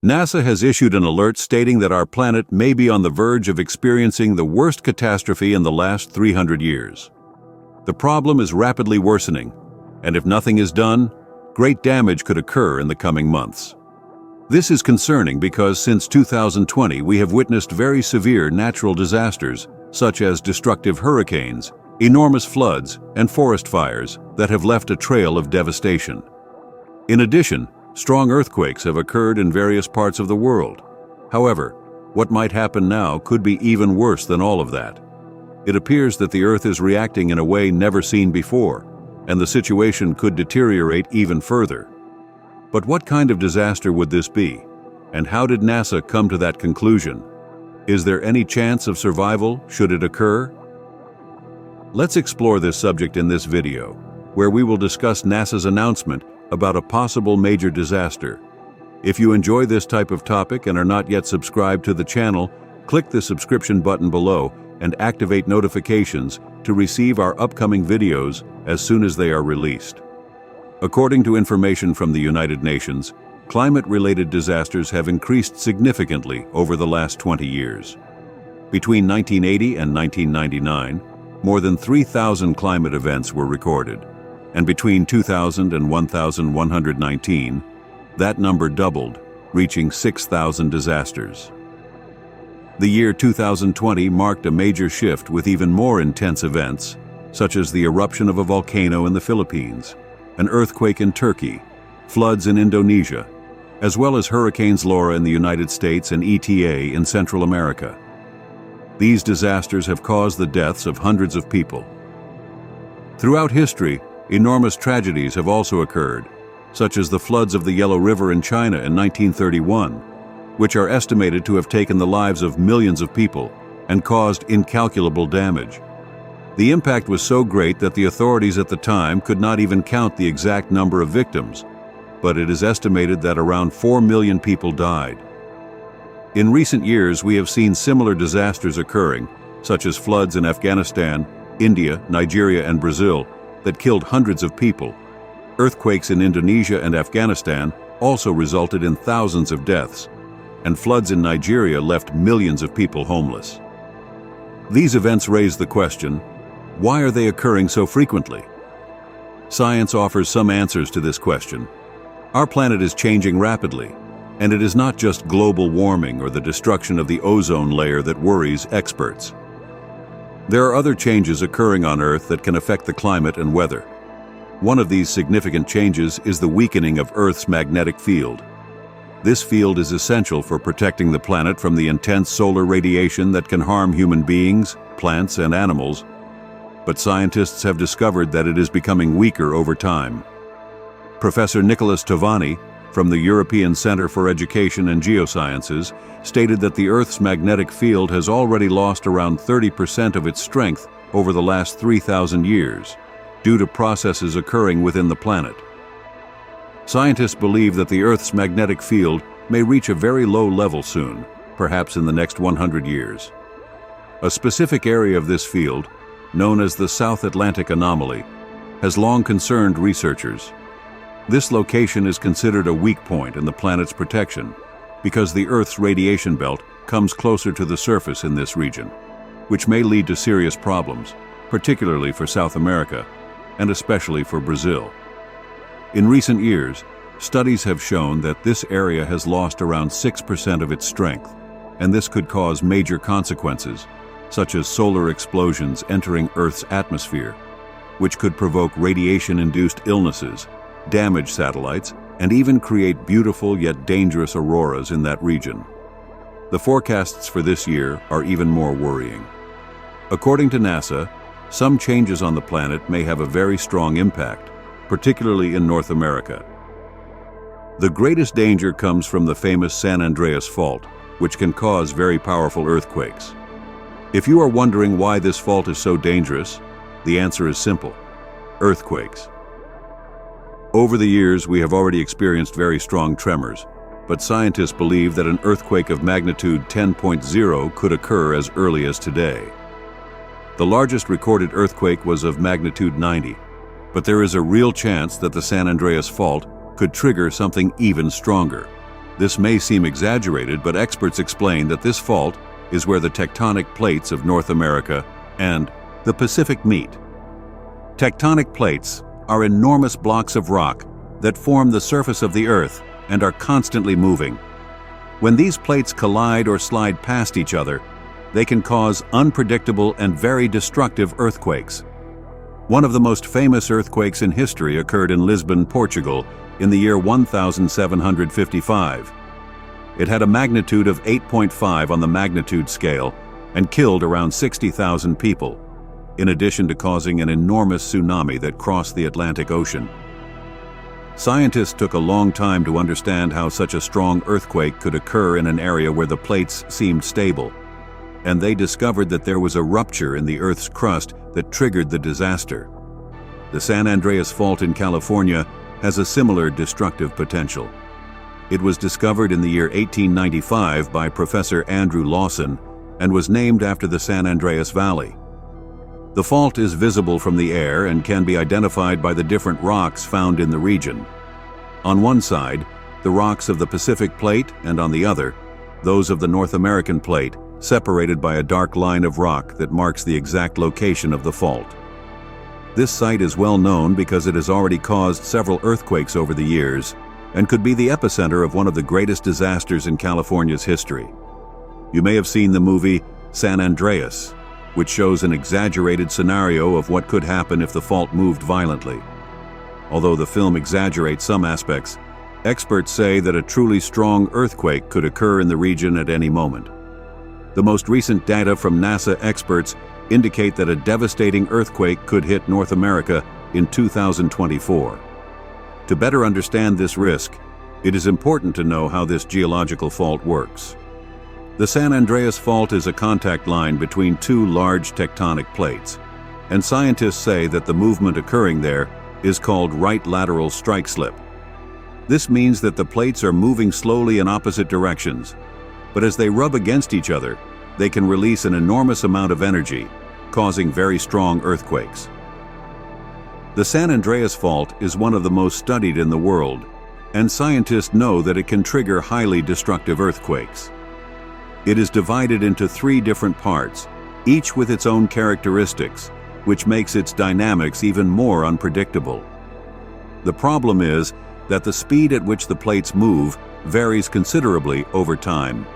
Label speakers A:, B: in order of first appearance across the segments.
A: NASA has issued an alert stating that our planet may be on the verge of experiencing the worst catastrophe in the last 300 years. The problem is rapidly worsening, and if nothing is done, great damage could occur in the coming months. This is concerning because since 2020 we have witnessed very severe natural disasters, such as destructive hurricanes, enormous floods, and forest fires that have left a trail of devastation. In addition, strong earthquakes have occurred in various parts of the world. However, what might happen now could be even worse than all of that. It appears that the Earth is reacting in a way never seen before, and the situation could deteriorate even further. But what kind of disaster would this be? And how did NASA come to that conclusion? Is there any chance of survival should it occur? Let's explore this subject in this video, where we will discuss NASA's announcement about a possible major disaster. If you enjoy this type of topic and are not yet subscribed to the channel, click the subscription button below and activate notifications to receive our upcoming videos as soon as they are released. According to information from the United Nations, climate-related disasters have increased significantly over the last 20 years. Between 1980 and 1999, more than 3,000 climate events were recorded, and between 2000 and 1119, that number doubled, reaching 6,000 disasters. The year 2020 marked a major shift with even more intense events, such as the eruption of a volcano in the Philippines, an earthquake in Turkey, floods in Indonesia, as well as Hurricanes Laura in the United States and ETA in Central America. These disasters have caused the deaths of hundreds of people. Throughout history, enormous tragedies have also occurred, such as the floods of the Yellow River in China in 1931, which are estimated to have taken the lives of millions of people and caused incalculable damage. The impact was so great that the authorities at the time could not even count the exact number of victims, but it is estimated that around 4 million people died. In recent years, we have seen similar disasters occurring, such as floods in Afghanistan, India, Nigeria, and Brazil, that killed hundreds of people. Earthquakes in Indonesia and Afghanistan also resulted in thousands of deaths, and floods in Nigeria left millions of people homeless. These events raise the question, why are they occurring so frequently? Science offers some answers to this question. Our planet is changing rapidly, and it is not just global warming or the destruction of the ozone layer that worries experts. There are other changes occurring on Earth that can affect the climate and weather. One of these significant changes is the weakening of Earth's magnetic field. This field is essential for protecting the planet from the intense solar radiation that can harm human beings, plants, and animals. But scientists have discovered that it is becoming weaker over time. Professor Nicholas Tovani, from the European Center for Education and Geosciences, stated that the Earth's magnetic field has already lost around 30% of its strength over the last 3,000 years, due to processes occurring within the planet. Scientists believe that the Earth's magnetic field may reach a very low level soon, perhaps in the next 100 years. A specific area of this field, known as the South Atlantic Anomaly, has long concerned researchers. This location is considered a weak point in the planet's protection because the Earth's radiation belt comes closer to the surface in this region, which may lead to serious problems, particularly for South America and especially for Brazil. In recent years, studies have shown that this area has lost around 6% of its strength, and this could cause major consequences, such as solar explosions entering Earth's atmosphere, which could provoke radiation-induced illnesses, damage satellites, and even create beautiful yet dangerous auroras in that region. The forecasts for this year are even more worrying. According to NASA, some changes on the planet may have a very strong impact, particularly in North America. The greatest danger comes from the famous San Andreas Fault, which can cause very powerful earthquakes. If you are wondering why this fault is so dangerous, the answer is simple: earthquakes. Over the years, we have already experienced very strong tremors, but scientists believe that an earthquake of magnitude 10.0 could occur as early as today. The largest recorded earthquake was of magnitude 90, but there is a real chance that the San Andreas Fault could trigger something even stronger. This may seem exaggerated, but experts explain that this fault is where the tectonic plates of North America and the Pacific meet. Tectonic plates are enormous blocks of rock that form the surface of the Earth and are constantly moving. When these plates collide or slide past each other, they can cause unpredictable and very destructive earthquakes. One of the most famous earthquakes in history occurred in Lisbon, Portugal, in the year 1755. It had a magnitude of 8.5 on the magnitude scale and killed around 60,000 people, in addition to causing an enormous tsunami that crossed the Atlantic Ocean. Scientists took a long time to understand how such a strong earthquake could occur in an area where the plates seemed stable, and they discovered that there was a rupture in the Earth's crust that triggered the disaster. The San Andreas Fault in California has a similar destructive potential. It was discovered in the year 1895 by Professor Andrew Lawson and was named after the San Andreas Valley. The fault is visible from the air and can be identified by the different rocks found in the region. On one side, the rocks of the Pacific Plate, and on the other, those of the North American Plate, separated by a dark line of rock that marks the exact location of the fault. This site is well known because it has already caused several earthquakes over the years and could be the epicenter of one of the greatest disasters in California's history. You may have seen the movie San Andreas, which shows an exaggerated scenario of what could happen if the fault moved violently. Although the film exaggerates some aspects, experts say that a truly strong earthquake could occur in the region at any moment. The most recent data from NASA experts indicate that a devastating earthquake could hit North America in 2024. To better understand this risk, it is important to know how this geological fault works. The San Andreas Fault is a contact line between two large tectonic plates, and scientists say that the movement occurring there is called right lateral strike slip. This means that the plates are moving slowly in opposite directions, but as they rub against each other, they can release an enormous amount of energy, causing very strong earthquakes. The San Andreas Fault is one of the most studied in the world, and scientists know that it can trigger highly destructive earthquakes. It is divided into 3 different parts, each with its own characteristics, which makes its dynamics even more unpredictable. The problem is that the speed at which the plates move varies considerably over time.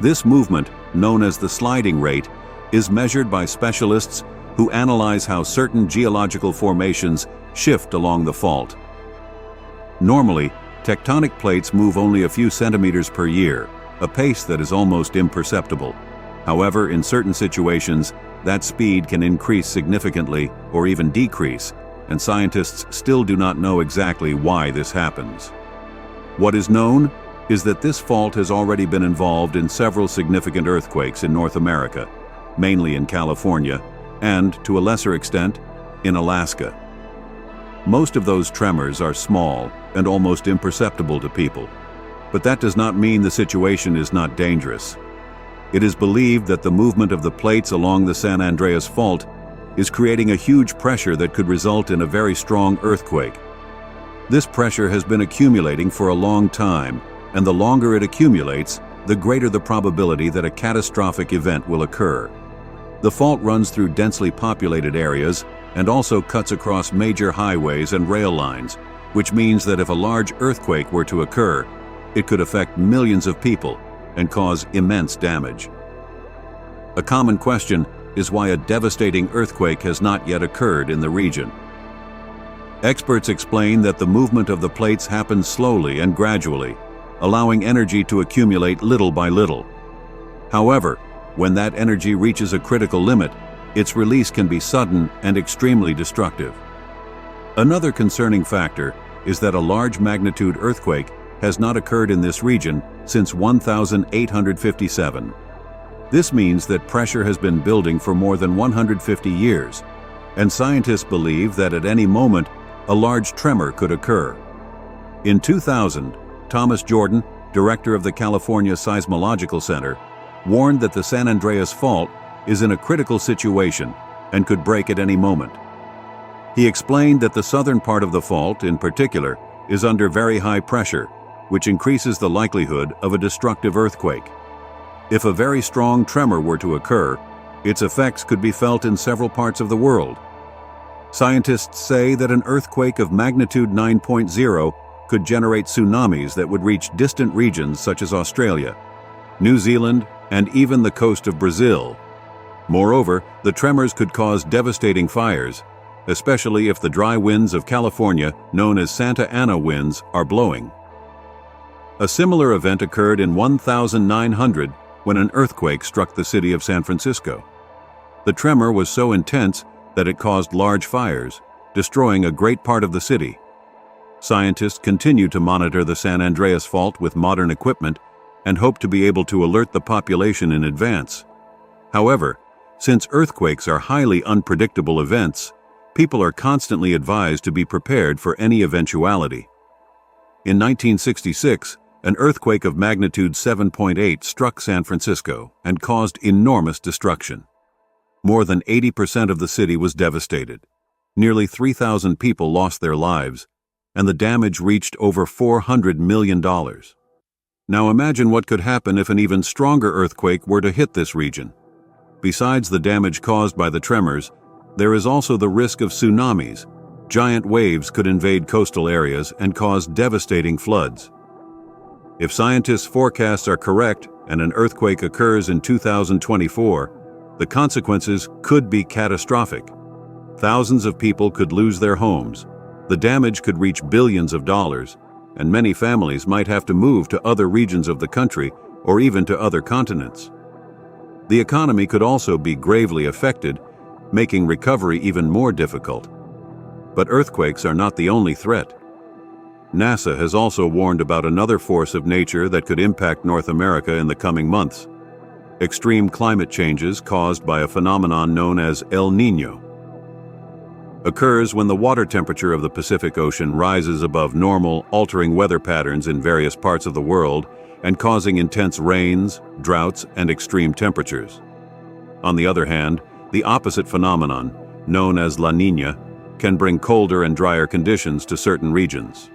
A: This movement, known as the sliding rate, is measured by specialists who analyze how certain geological formations shift along the fault. Normally, tectonic plates move only a few centimeters per year, a pace that is almost imperceptible. However, in certain situations, that speed can increase significantly or even decrease, and scientists still do not know exactly why this happens. What is known is that this fault has already been involved in several significant earthquakes in North America, mainly in California, and, to a lesser extent, in Alaska. Most of those tremors are small and almost imperceptible to people, but that does not mean the situation is not dangerous. It is believed that the movement of the plates along the San Andreas Fault is creating a huge pressure that could result in a very strong earthquake. This pressure has been accumulating for a long time, and the longer it accumulates, the greater the probability that a catastrophic event will occur. The fault runs through densely populated areas and also cuts across major highways and rail lines, which means that if a large earthquake were to occur, it could affect millions of people and cause immense damage. A common question is why a devastating earthquake has not yet occurred in the region. Experts explain that the movement of the plates happens slowly and gradually, allowing energy to accumulate little by little. However, when that energy reaches a critical limit, its release can be sudden and extremely destructive. Another concerning factor is that a large magnitude earthquake has not occurred in this region since 1857. This means that pressure has been building for more than 150 years, and scientists believe that at any moment, a large tremor could occur. In 2000, Thomas Jordan, director of the California Seismological Center, warned that the San Andreas Fault is in a critical situation and could break at any moment. He explained that the southern part of the fault, in particular, is under very high pressure, which increases the likelihood of a destructive earthquake. If a very strong tremor were to occur, its effects could be felt in several parts of the world. Scientists say that an earthquake of magnitude 9.0 could generate tsunamis that would reach distant regions such as Australia, New Zealand, and even the coast of Brazil. Moreover, the tremors could cause devastating fires, especially if the dry winds of California, known as Santa Ana winds, are blowing. A similar event occurred in 1900 when an earthquake struck the city of San Francisco. The tremor was so intense that it caused large fires, destroying a great part of the city. Scientists continue to monitor the San Andreas Fault with modern equipment and hope to be able to alert the population in advance. However, since earthquakes are highly unpredictable events, people are constantly advised to be prepared for any eventuality. In 1966, an earthquake of magnitude 7.8 struck San Francisco and caused enormous destruction. More than 80% of the city was devastated. Nearly 3,000 people lost their lives, and the damage reached over $400 million. Now imagine what could happen if an even stronger earthquake were to hit this region. Besides the damage caused by the tremors, there is also the risk of tsunamis. Giant waves could invade coastal areas and cause devastating floods. If scientists' forecasts are correct and an earthquake occurs in 2024, the consequences could be catastrophic. Thousands of people could lose their homes, the damage could reach billions of dollars, and many families might have to move to other regions of the country or even to other continents. The economy could also be gravely affected, making recovery even more difficult. But earthquakes are not the only threat. NASA has also warned about another force of nature that could impact North America in the coming months: extreme climate changes caused by a phenomenon known as El Niño. Occurs when the water temperature of the Pacific Ocean rises above normal, altering weather patterns in various parts of the world and causing intense rains, droughts, and extreme temperatures. On the other hand, the opposite phenomenon, known as La Niña, can bring colder and drier conditions to certain regions.